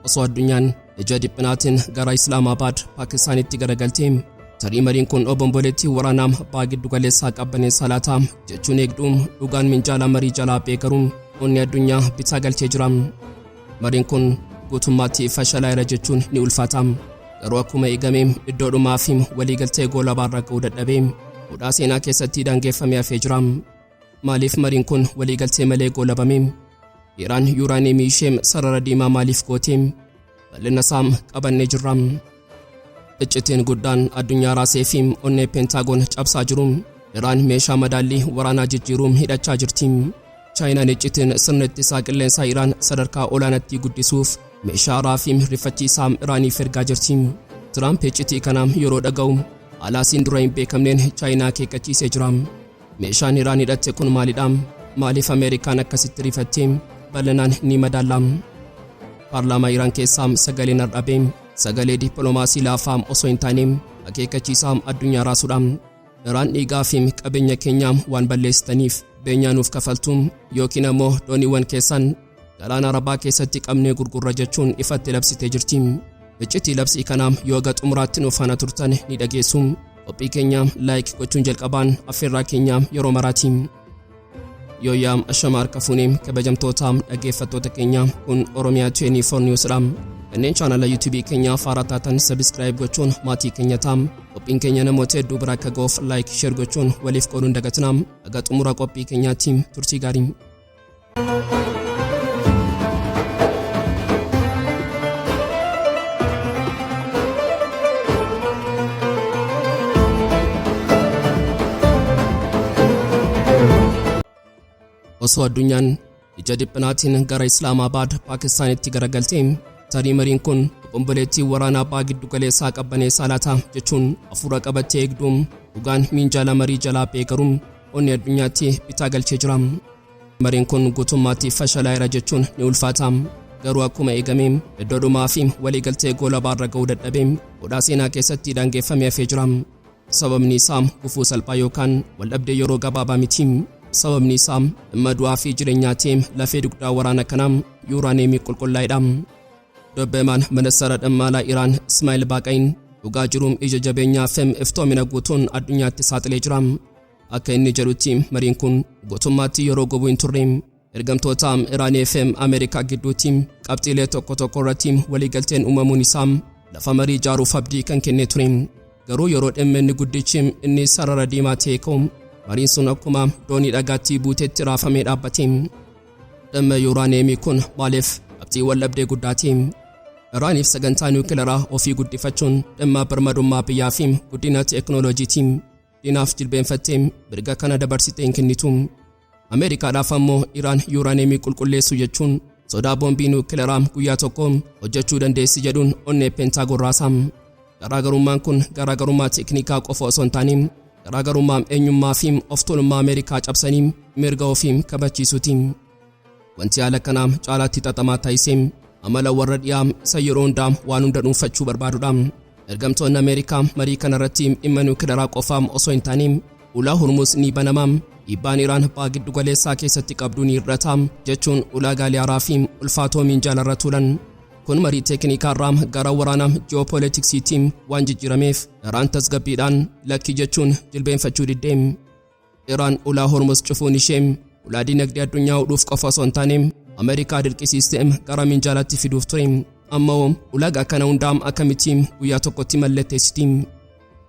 osoo addunyaan ija dhiphinaatiin gara Islaamabaad Paakistaanitti garagaltee tarii mariin kun obomboleetti waraanaa Baha Giddu-galeessaa qabbaneessaa laata jechuun eegduun dhugaan minjaala marii jalaa beekaruun onni addunyaa bitaa galchee jira. Mariin kun guutummaatti fashalaa'eera jechuun ni ulfaata. Garuu akkuma eegame iddoodhumaa fi waliigaltee goolabaarra ga'uu dadhabee hudhaa seenaa keessatti daangeffamee hafee jira. Maaliif mariin kun waliigaltee malee goolabame? Iraan Yuuraaniyaamii ishee Sarara Diimaa maaliif goote? Bal'ina isaa qabannee jirra. Iccitiin guddaan addunyaa raasee fi onnee Pentagoon cabsaa jiru. Iraan meeshaa Madaallii waraanaa Jijjiiruu hidhachaa jirti. Chaayinaan iccitiin sirna ittisaa qilleensaa Iraan sadarkaa olaanaatti guddisuuf meeshaa haaraa fi rifachiisaa Iraaniif ergaa jirti. Tiraamp iccitii kana yeroo dhaga'u alaasiin dura hin beekamneen Chaayinaa akeekkachiisee jira. Meeshaan Iraan hidhatte kun maalidha? Maaliif Ameerikaan akkasitti rifattee? Bal'inaan ni madaalla. Paarlaamaa Iraan keessaa sagaleen Har'a sagalee dippilomaasii laafaa osoo hin taane akeekkachiisaa addunyaa raasuudha. Iraan dhiigaa fi qabeenya keenya waan balleessitaniif beenyaa nuuf kafaltu yookiin ammoo dooniiwwan keessan galaana Arabaa keessatti qabnee gurgurra jechuun ifatti labsitee jirti. Iccitii labsii kana yoo gara xumuraatti nuuf faana turtan ni dhageessu. Qophii keenya laayik gochuun jalqabaan affeerraa keenya yeroo maraati. Yooyaa ashama harka fuunee kabajamtoota dhaggeeffattoota keenya kun Oromia 24 Newsdha. Kanneen chaanala YouTube keenya faaraa taatan subscribe gochuun maatii keenya ta'aa. Qophiin keenya namoota hedduu bira akka ga'uuf like share gochuun waliif qooduun dagatinaa. Aga xumura qophii keenyaatti turtii gaarii. Osoo addunyaan ija dhiphinaatiin gara Islaamabaad Paakistaanitti garagaltee tarii mariin kun obomboleetti waraanaa Baha Giddu-galeessaa qabbaneessaa laata jechuun hafuura qabattee eegduun dhugaan minjaala marii jalaa beekaruun onni addunyaatti bitaa galchee jira. Mariin kun guutummaatti fashalaa'eera jechuun ni ulfaata. Garuu akkuma eegame iddoodhumaa fi waliigaltee goolabaarra ga'uu dadhabee hudhaa seenaa keessatti daangeffamee hafee jira. Sababni isaa guufuu salphaa yookaan waldhabdee yeroo gabaabaa miti. Sababni isaa dhimma du'aa fi jireenyaatiin lafee dugdaa waraana kanaa Yuuraaniyaamii qulqullaa'eedha. Dubbeemaan ministeera dhimma alaa Iraan Ismaa'eel Baaqa'iin dhugaa jiruun ija jabeenyaa fi iftoomina guutuun addunyaatti saaxilee jira. Akka inni jedhutti mariin kun guutummaatti yeroo gobuu hin turre. Ergamtoota Iraanii fi Ameerikaa gidduutti qabxiilee tokko tokko irratti waliigalteen uumamuun isaa lafa marii ijaaruuf abdii kan kennee ture. Garuu yeroo dhimmi guddichi inni Sarara Diimaa ta'e ka'u mariin sun akkuma doonii dhagaatti buuteetti raafamee dhaabbate. Dhimma Yuuraaniyaamii kun maaliif qabxii waldhabdee guddaati? Iraaniif sagantaa niwukileeraa ofii guddifachuun dhimma birmadummaa biyyaa fi guddina teekinooloojiiti. Diinaaf jilbeenfattee mirga kana dabarsitee hin kennitu. Ameerikaadhaaf ammoo Iraan Yuuraaniyaamii qulqulleessu jechuun sodaa boombii niwukileeraa guyyaa tokko hojjechuu dandeessi jedhuun onnee Pentagoon raasa. Garaagarummaan kun garaagarummaa teeknikaa qofa osoo hin taane garaagarummaa eenyummaa fi of tuulummaa Ameerikaa cabsanii mirga ofii kabachiisuuti. Wanti haala kanaa caalaatti xaxamaa taasisee amala warra dhiyaa isa yeroo hundaa waan hunda dhuunfachuu barbaadudha. Ergamtoonni Ameerikaa marii kanarratti dhimma niwukileeraa qofaa osoo hin taane ulaa Hormuuz ni banama. Dhiibbaan Iraan Baha Giddu-galeessaa keessatti qabdu ni hir'ata jechuun ulaagaalee haaraa fi ulfaatoo minjaalarra tuulan. Kun marii teeknikaarraa gara waraana ji'oopoolitiksiitti waan jijjiirameef Iraan tasgabbiidhaan lakki jechuun jilbeenfachuu diddee. Iraan ulaa Hormuuz cufuun ishee ulaa dinagdee addunyaa hudhuuf qofa osoo hin taane Ameerikaa dirqisiistee gara minjaalaatti fiduuf ture. Ammoo ulaagaa kana hundaa akkamitti guyyaa tokkotti mallatteessiti?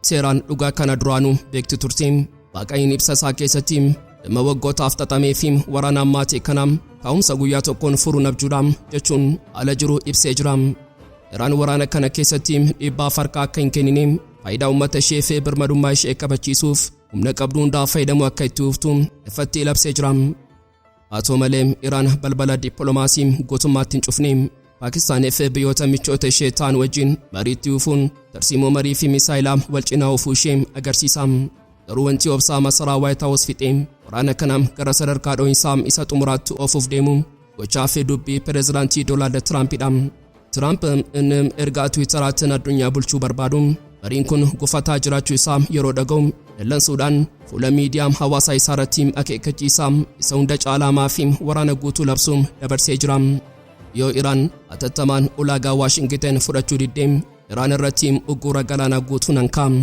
Seeraan dhugaa kana duraanuu beekti turte. Baaqa'iin ibsa isaa keessatti dhimma waggootaaf xaxamee fi waraana ammaa ta'e kana ka'umsa guyyaa tokkoon furuun abjuudhaan jechuun haala jiru ibsee jira. Iraan waraana kana keessatti dhiibbaa farkaa akka hin kennine faayidaa uummata ishee fi birmadummaa ishee kabachiisuuf humna qabdu hundaa fayyadamuu akka itti fuftu ifatti labsee jira. Haa ta'u malee Iraan balbala dippilomaasii guutummaatti hin cufne. Paakistaan fi biyyoota michoota ishee ta'an wajjin mariitti dhufuun tarsiimoo marii fi misaayilaa wal cinaa oofuu ishee agarsiisa. Garuu wanti obsaa masaraa White House fixee waraana kana gara sadarkaa dho'insaa isa xumuraatti oofuuf deemu gochaa fi dubbii pireezidaantii Doonaald Tiraampiidha. Tiraamp inni ergaa Tiwiitaraatiin addunyaa bulchuu barbaadu mariin kun gufataa jiraachuu isaa yeroo dhaga'u dallansuudhaan fuula miidiyaa hawaasaa isaa irratti akeekkachiisaa isa hunda caalaa fi waraana guutuu labsuun dabarsee jira. yoo Iraan atattamaan ulaagaa Waashingten fudhachuu diddeem Iraan irratti uggura galaanaa guutuun hankaam.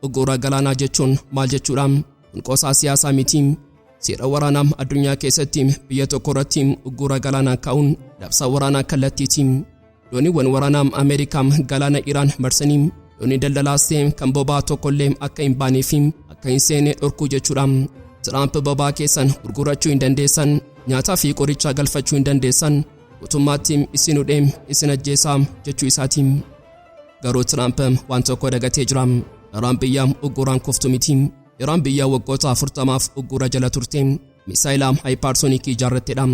Uggura galaanaa jechuun maal jechuudha? Kun qosaa siyaasaa miti. Seera waraanaa addunyaa keessatti biyya tokko irratti uggura galaanaa kaa'uun labsa waraanaa kallattiiti. Dooniiwwan waraanaa Ameerikaa galaana Iraan marsanii doonii daldalaas kan boba'aa tokkollee akka hin baaneef akka hin seenne dhorkuu jechuudha. Tiraamp boba'aa keessan gurgurachuu hin dandeessan, nyaataa fi qoricha galfachuu hin dandeessan, guutummaatti isin hudheem isin ajjeesaa jechuu isaati. Garuu Tiraamp waan tokko dagatee jira. Iraan biyya ugguraan kuftu miti. Iraan biyya waggoota 40f uggura jala turte. Misaayila haayipaarsoonikii ijaarrattedha.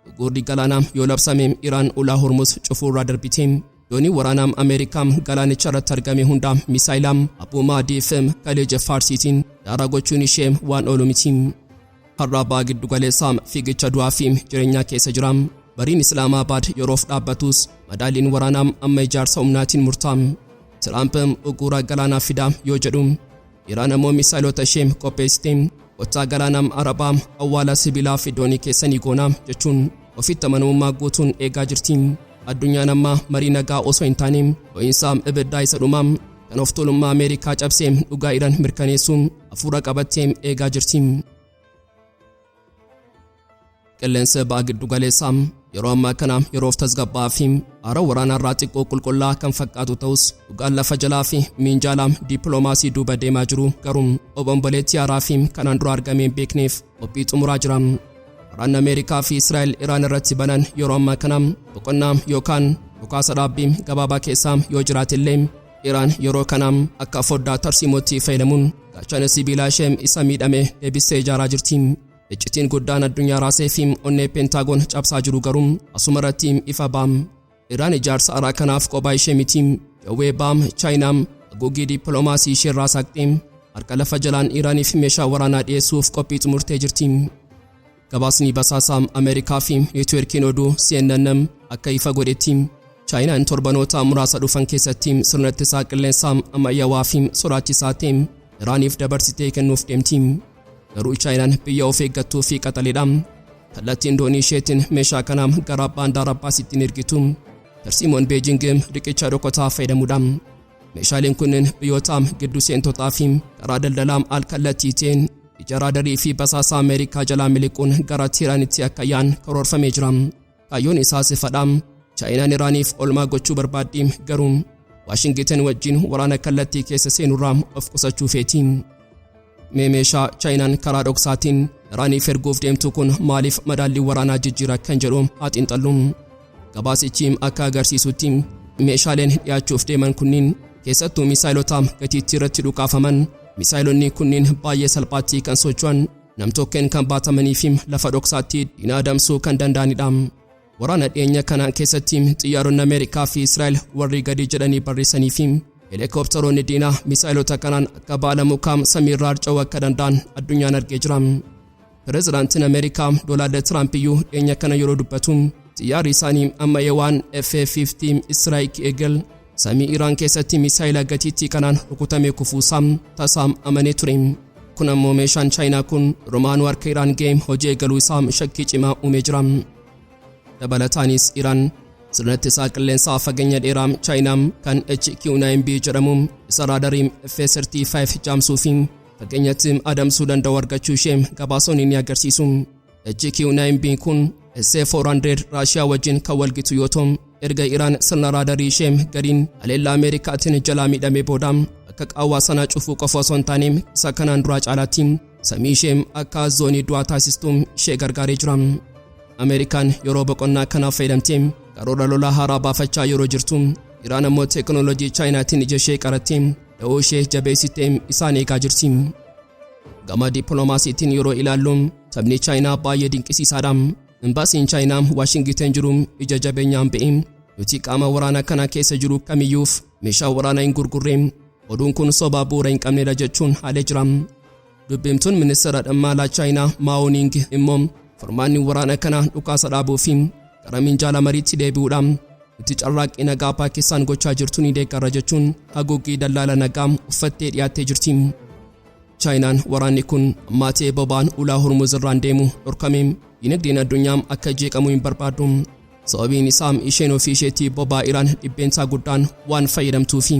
Uggurri galaanaa yoo labsame Iraan ulaa Hormuz cufuurraa darbite. Doonii waraanaa Ameerikaa galaanicha irratti argame hunda misaayila Abboomaa DFM Kaleeja Faarsiitiin daaraa gochuun ishee waan oolu miti. Har'a Baha Giddu-galeessaa fiigicha du'aa fi jireenyaa keessa jira. Bariin Islaamabaad yeroof dhaabbatus madaalliin waraanaa amma ijaarsa humnaatiin murtaa'e. Tiraamp uggura galaanaa fidaa yoo jedhu Iraan ammoo misaayilota ishee qopheessite. Kottaa galaanaa Arabaa awwaala sibiilaa fi doonii keessanii goonaa jechuun ofitti amanamummaa guutuun eegaa jirti. Addunyaan amma marii nagaa osoo hin taane ho'iinsa ibiddaa isa dhumaa kan of tuulummaa Ameerikaa cabsee dhugaa Iraan mirkaneessuun hafuura qabattee eegaa jirti. Qilleensa Baha Giddu-galeessaa yeroo ammaa kana yeroof tasgabbaa'aa fi haara waraanaarraa xiqqoo qulqullaa kan fakkaatu ta'us dhugaan lafa jalaa fi miinjaalaa dippilomaasii duuba deemaa jiru garuu obomboleettii haaraa fi kanaan dura argamee beekneef qophii xumuraa jira. Waraanni Ameerikaa fi Israa'el Iraan irratti banan yeroo ammaa kana boqonnaa yookaan dhukaasa dhaabbii gabaabaa keessaa yoo jiraatillee Iraan yeroo kana akka foddaa tarsiimootti fayyadamuun gaachana sibiilaa ishee isa miidhame deebisee ijaaraa jirti. Iccitiin guddaan addunyaa raasee fi onnee Pentagoon cabsaa jiru garuu asuma irratti ifa baam. Iraan ijaarsa haaraa kanaaf kophaa ishee miti. Jawwee baam Chaayinaa haguuggii dippilomaasii ishee irraa saaqxee harka lafa jalaan Iraaniif meeshaa waraanaa dhiyeessuuf qophii xumurtee jirti. Gabaasni basaasaa Ameerikaa fi neetwoorkiin oduu CNN akka ifa godhetti Chaayinaan torbanoota muraasa dhufan keessatti sirna ittisaa qilleensaa ammayyaawaa fi sodaachisaa ta'e Iraaniif dabarsitee kennuuf deemti. Garuu Chaayinaan biyya of eeggattuu fi qaxaleedha. Kallattiin doonii isheetiin meeshaa kana gara baandaara Abbaasiitti ergitu. Tarsiimoon Beejing riqicha dhokataa fayyadamuudha. Meeshaaleen kunneen biyyoota gidduu seentotaa fi karaa daldalaa al-kallattii ta'een ija raadarii fi basaasaa Ameerikaa jalaa miliquun gara Iraanitti akka yaa'an karoorfamee jira. Kaayyoon isaas ifadha. Chaayinaan Iraaniif olmaa gochuu barbaaddi garuu Waashingten wajjin waraana kallattii keessa seenurraa of qusachuu feeti. Meeshaa Chaayinaan karaa dhoksaatiin Iraaniif erguuf deemtu kun maaliif madaallii waraanaa jijjiira kan jedhu haa xiinxallu. Gabaasichi akka agarsiisutti meeshaaleen dhiyaachuuf deeman kunniin keessattuu misaayilota gatiittii irratti dhukaafaman. Misaayilonni kunniin baay'ee salphaatti kan socho'an namtokkeen kan baatamanii fi lafa dhoksaatti diina adamsuu kan danda'anidha. Waraana dhiyeenya kana keessatti xiyyaaronni Ameerikaa fi Israa'el warri gadi jedhanii barreessanii fi helikopteroonni diinaa misaayilota kanaan akka baala mukaa samiirraa harca'uu akka danda'an addunyaan argee jira. Pireezidaantiin Ameerikaa Doonaald Tiraamp iyyuu dhiyeenya kana yeroo dubbatu xiyyaarri isaanii ammayyaawaan F-50 Strike Eagle samii Iraan keessatti misaayila gatiittii kanaan rukutamee kufuusaa tasaa amanee ture. Kun ammoo meeshaan Chaayinaa kun Romaanuu harka Iraan ga'ee hojii eegaluu isaa shakkii cimaa uumee jira. Dabalataanis Iraan sirna ittisaa qilleensaa fageenya dheeraa Chaayinaa kan HQ-9B jedhamu isa raadarii F-35 jaamsuu fi fageenyatti adamsuu danda'u argachuu ishee gabaasonni ni agarsiisu. HQ-9B kun S-400 Raashiyaa wajjin kan walgitu yoo ta'u erga Iraan sirna raadarii ishee gadiin aleellaa Ameerikaatiin jalaa miidhamee booda akka qaawwaa sana cufuu qofa osoo hin taane isa kanaan duraa caalaatti samii ishee akka zoonii du'aa taasistuu ishee gargaaree jira. Ameerikaan yeroo boqonnaa kanaaf fayyadamtee karoora lolaa haaraa baafachaa yeroo jirtu Iraan ammoo teekinooloojii Chaayinaatiin ija ishee qarattee da'oo ishee jabeessitee isaan eegaa jirti. Gama dippiloomaasiitiin yeroo ilaallu sabni Chaayinaa baay'ee dinqisiisaadha. Embaasiin Chaayinaa Waashingten jiru ija jabeenyaan ba'ee nuti qaama waraanaa kana keessa jiru kamiyyuuf meeshaa waraanaa hin gurgurre. Oduun kun soba bu'uura hin qabnedha jechuun haalee jira. Dubbiimtuun ministeera dhimma alaa Chaayinaa Maa'ooning immoo furmaanni waraana kana dhukaasa dhaabuu fi gara minjaala mariitti deebi'uudhaan nuti carraaqqii nagaa Paakistaan gochaa jirtu ni deeggarra jechuun haguuggii dallaala nagaa uffattee dhiyaattee jirti. Chaayinaan waraanni kun ammaatee boba'aan ulaa Hormuz irraan deemu dhorkamee dinagdeen addunyaa akka jeeqamu hin barbaadu. sababiin isaa isheen ofii isheetii boba'aa Iraan dhibbeentaa guddaan waan fayyadamtuufi.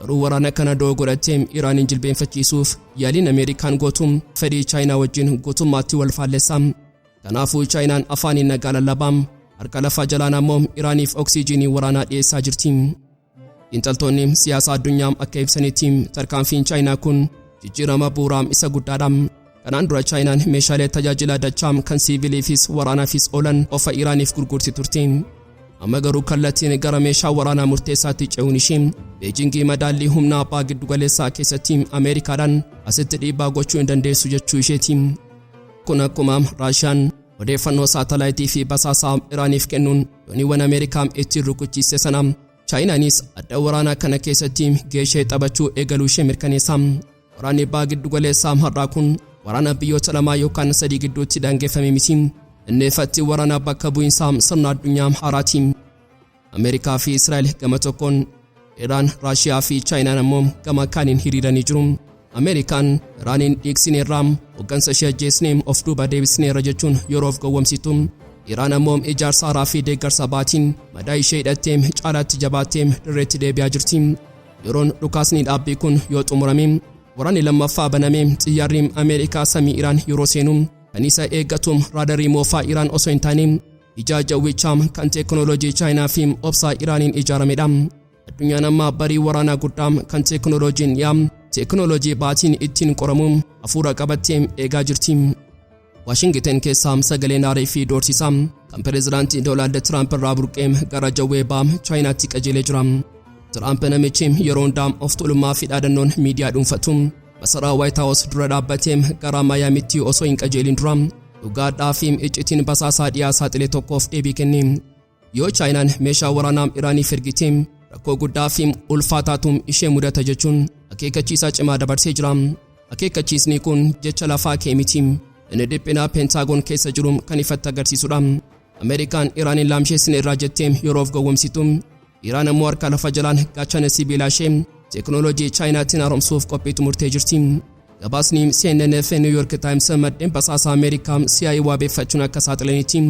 Garuu waraana kana godhattee Iraanin jilbeenfachiisuuf yaaliin Ameerikaan gootuun fedhii Chaayinaa wajjin guutummaatti wal faallessa. Kanaafuu Chaayinaan afaaniin nagaa lallabaam harka lafa jalaan ammoo Iraaniif oksijiinii waraanaa dhiyeessaa jirti. Xiinxaltoonni siyaasa addunyaa akka ibsanitti tarkaanfiin Chaayinaa kun jijjiirama bu'uuraa isa guddaadha. Kanaan dura Chaayinaan meeshaalee tajaajila dachaa kan siviiliifis waraanaafis oolan ofa Iraaniif gurgurti turte. Amma garuu kallattiin gara meeshaa waraanaa murteessaatti ce'uun ishee Beejingii madaallii humna Baha Giddu-galeessaa keessatti Ameerikaadhaan asitti dhiibbaa gochuu hin dandeessu jechuu isheeti. Kun akkuma Raashiyaan odeeffannoo saatalaayitii fi basaasaa Iraaniif kennuun dooniiwwan Ameerikaa ittiin rukuchiise sana Chaayinaanis adda waraanaa kana keessatti geeshee taphachuu eegaluu ishee mirkaneessa. Waraanni Baha Giddu-galeessaa har'aa kun waraana biyyoota lamaa yookaan sadii gidduutti daangeffame miti. Inni ifatti waraana bakka bu'iinsaa sirna addunyaa haaraati. Ameerikaa fi Israa'el gama tokkoon, Iraan, Raashiyaa fi Chaayinaan ammoo gama kaaniin hiriiranii jiru. Ameerikaan Iraanin dhiigsineerra, hoggansa ishee ajjeesnee of duuba deebisneerra jechuun yeroof gowwomsitu. Iraan ammoo ijaarsa haaraa fi deeggarsa baatiin madaa ishee hidhattee caalaatti jabaattee dirreetti deebi'aa jirti. Yeroon dhukaasni dhaabbii kun yoo xumurame waraanni lammaffaa baname xiyyaarri Ameerikaa samii Iraan yeroo seenu kan isa eeggatu raadarii moofaa Iraan osoo hin taane ija jawwichaa kan teekinooloojii Chaayinaa fi obsaa Iraaniin ijaaramedha. Addunyaan amma barii waraanaa guddaa kan teekinooloojiin teekinooloojii baatiin ittiin qoramu hafuura qabattee eegaa jirti. Waashingten keessaa sagaleen aarii fi doorsisaa kan pireezidaantii Doonaald Tiraamp irraa burqee gara jawwee baha Chaayinaatti qajeelee jira. Tiraamp namichi yeroo hundaa of tuulummaa fi dhaadannoon miidiyaa dhuunfatu masaraa White House dura dhaabbatee gara Maayaamiitti osoo hin qajeelin dura dhugaadhaa fi iccitiin basaasaa dhiyaa saaxilee tokkoof deebii kenne. Yoo Chaayinaan meeshaa waraanaa Iraaniif ergite rakkoo guddaa fi ulfaataatu ishee mudata jechuun akeekkachiisa cimaa dabarsee jira. Akeekkachiisni kun jecha lafaa kee miti. Inni dhiphina Pentagon keessa jiru kan ifatti agarsiisudha. Ameerikaan Iraanin laamsheessine irraa jettee yeroof gowwomsitu. Iraan ammoo harka lafa jalaan gaachana sibiilaa ishee teekinooloojii Chaayinaatiin haaromsuuf qophiitti murtee jirti. Gabaasni CNN fi New York Times maddeen basaasaa Ameerikaa CIA waabeeffachuun akka saaxilanitti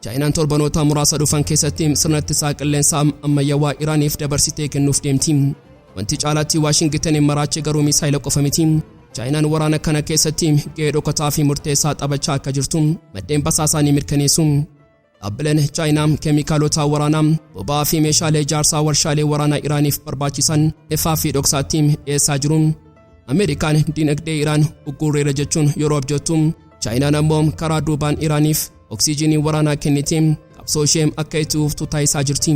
Chaayinaan torbanoota muraasa dhufan keessatti sirna ittisaa qilleensaa ammayyaawaa Iraaniif dabarsitee kennuuf deemti. Wanti caalaatti Waashingten maraachi garuu misaayila qofa miti. Chaayinaan waraana kana keessatti gahee dhokataa fi murteessaa taphachaa akka jirtu maddeen basaasaa ni mirkaneessu. Dhaabbileen Chaayinaa keemikaalota waraanaa, boba'aa fi meeshaalee ijaarsaa warshaalee waraanaa Iraaniif barbaachisan ifaa fi dhoksaatti dhiyeessaa jiru. Ameerikaan dinagdee Iraan uggurreera jechuun yeroo abjootu Chaayinaan ammoo karaa duubaan Iraaniif oksijiinii waraanaa kennitee qabsoo ishee akka itti fuftu taasisaa jirti.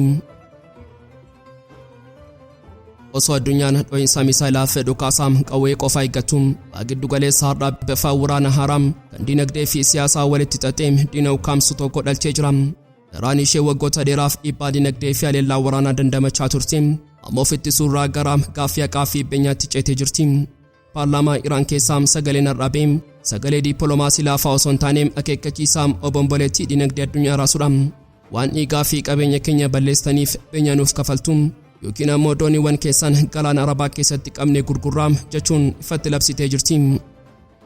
Osoo addunyaan dho'iinsa misaayilaa fi dhukaasaa qawwee qofaa eeggatu Baha Giddu-galeessaa har'aa bifa waraana haaraa kan dinagdee fi siyaasaa walitti xaxee diina ukkaamsu tokko dhalchee jira. Iraan ishee waggoota dheeraaf dhiibbaa dinagdee fi haleellaa waraanaa dandamachaa turte. Ammoo ofitti suuraa gara gaaffii haqaa fi beenyaatti ceetee jirti. Paarlaamaa Iraan keessaa sagaleen har'aa sagalee dippilomaasii laafaa osoo hin taane akeekkachiisaa obomboleettii dinagdee addunyaa raasudha. Waan dhiigaa fi qabeenya keenya balleessitaniif beenya nuuf kafaltu yookiin ammoo dooniiwwan keessan galaana Arabaa keessatti qabnee gurgurraa jechuun ifatti labsitee jirti.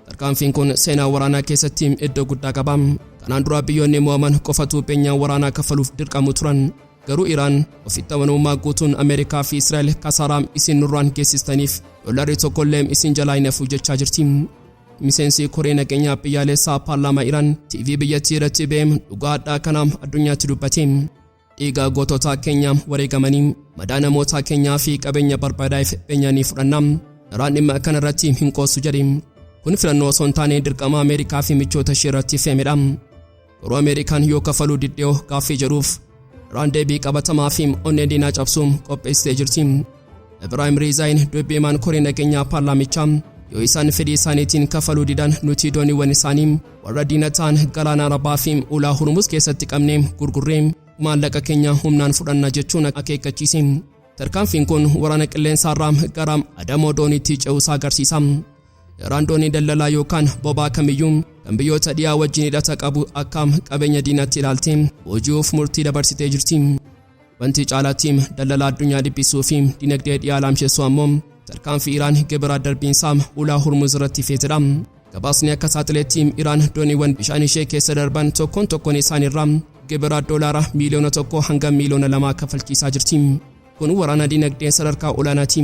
Tarkaanfiin kun seenaa waraanaa keessatti iddoo guddaa qaba. Kanaan dura biyyoonni mo'aman qofatu beenyaa waraanaa kafaluuf dirqamu turan. Garuu Iraan ofitti amanamummaa guutuun Ameerikaa fi Israa'el kasaaraa isin nurraan geessistaniif doolarii tokkollee isin jalaa hin hafu jechaa jirti. Miseensi koree nageenyaa biyyaalessaa paarlaamaa Iraan TV biyyattii irratti beem dhugaadhaa kana addunyaatti dubbate. Dhiiga gootota keenya wareegamanii madaa namoota keenyaa fi qabeenya barbaadaaf beenyanii fudhannaa. Iraan dhimma kana irratti hin qoosu jedhe. Kun filannoo osoo hin taane dirqama Ameerikaa fi michoota ishee irratti fe'amedha. Yeroo Ameerikaan yoo kafaluu diddee gaaffii jedhuuf Iraan deebii qabatamaa fi onnee diinaa cabsuun qopheessitee jirti. Ibraahim Riizaayin dubbiimaan koree nageenyaa paarlaamichaa yoo isaan fedhii isaaniitiin kafaluu didan nuti dooniiwwan isaanii warra diina ta'an galaana Arabaa fi ulaa Hurmuz keessatti qabnee gurgurree maallaqa keenya humnaan fudhanna jechuun akeekkachiise. Tarkaanfiin kun waraana qilleensaarraa gara adamoo dooniitti ce'uusaa agarsiisa. Iraan doonii daldalaa yookaan boba'aa kamiyyuu kan biyyoota dhiyaa wajjin hidhata qabu akka qabeenya diinaatti ilaaltee hojiif murtii dabarsitee jirti. Wanti caalaatti daldala addunyaa dhiphisuu fi dinagdee dhiyaa laamsheessuu ammoo tarkaanfii Iraan gibira darbiinsaa ulaa Hurmuz irratti feetedha. Gabaasni akka saaxileetti Iraan dooniiwwan bishaan ishee keessa darban tokkoon isaaniirraa gibira doolaara miiliyoona 1 hanga miiliyoona 2 kaffalchiisaa jirti. Kun waraana dinagdee sadarkaa olaanaati.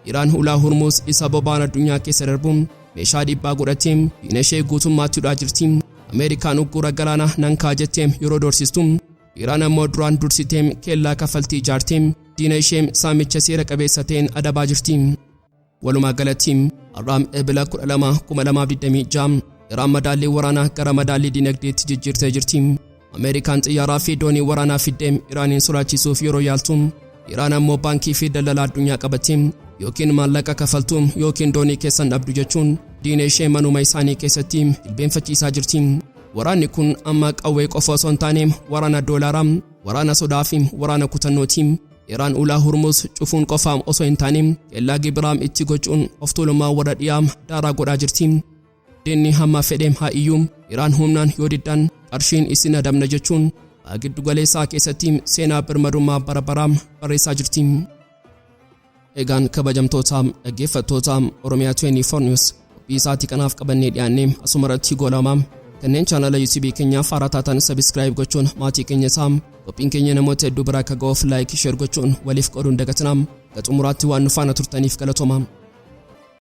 Iraan ulaa Hormuz isa boba'aan addunyaa keessa darbuun meeshaa dhibbaa godhattee diina ishee guutummaatti hidhaa jirti. Ameerikaan uggura galaana nan kaa'a jettee yeroo dorsistu, Iraan ammoo duraan dursitee kellaa kaffaltii ijaartee diina ishee saamicha seera qabeessa ta'een adabaa jirti. Walumaa galatti Har'a Ebla 12/2026 Iraan madaallii waraanaa gara madaallii dinagdeetti jijjiirtee jirti. Ameerikaan xiyyaaraa fi doonii waraanaa fiddee Iraaniin sodaachisuuf yeroo yaaltu, Iraan ammoo baankii fi daldala addunyaa qabattee yookiin maallaqa kaffaltu yookiin doonii keessan dhabdu jechuun diina ishee manuma isaanii keessatti jilbeenfachiisaa jirti. Waraanni kun amma qawwee qofa osoo hin taane waraana doolaaraa, waraana sodaa fi waraana kutannooti. Iraan ulaa Hormuz cufuun qofaam osoo hin taane kellaa gibiraam itti gochuun of tuulummaa warra dhiyaa daaraa godhaa jirti. Diinni hamma fedheem haa iyyuu Iraan humnaan yoo diddan qarshiin isin adabna jechuun Baha Giddu-galeessaa keessatti seenaa birmadummaa bara baraa barreessaa jirti. Egaan kabajamtoota dhaggeeffattoota Oromiyaa 24 News qophii isaatii kanaaf qabannee dhiyaannee asumarratti goolamaa. Kanneen chaanala YouTube keenyaaf haaraa taatan subscribe gochuun maatii keenya isaa qophiin keenya namoota hedduu biraa akka ga'uuf like share gochuun waliif qooduun dagatinaa. Xumuraatti waan nu faana turtaniif galatooma.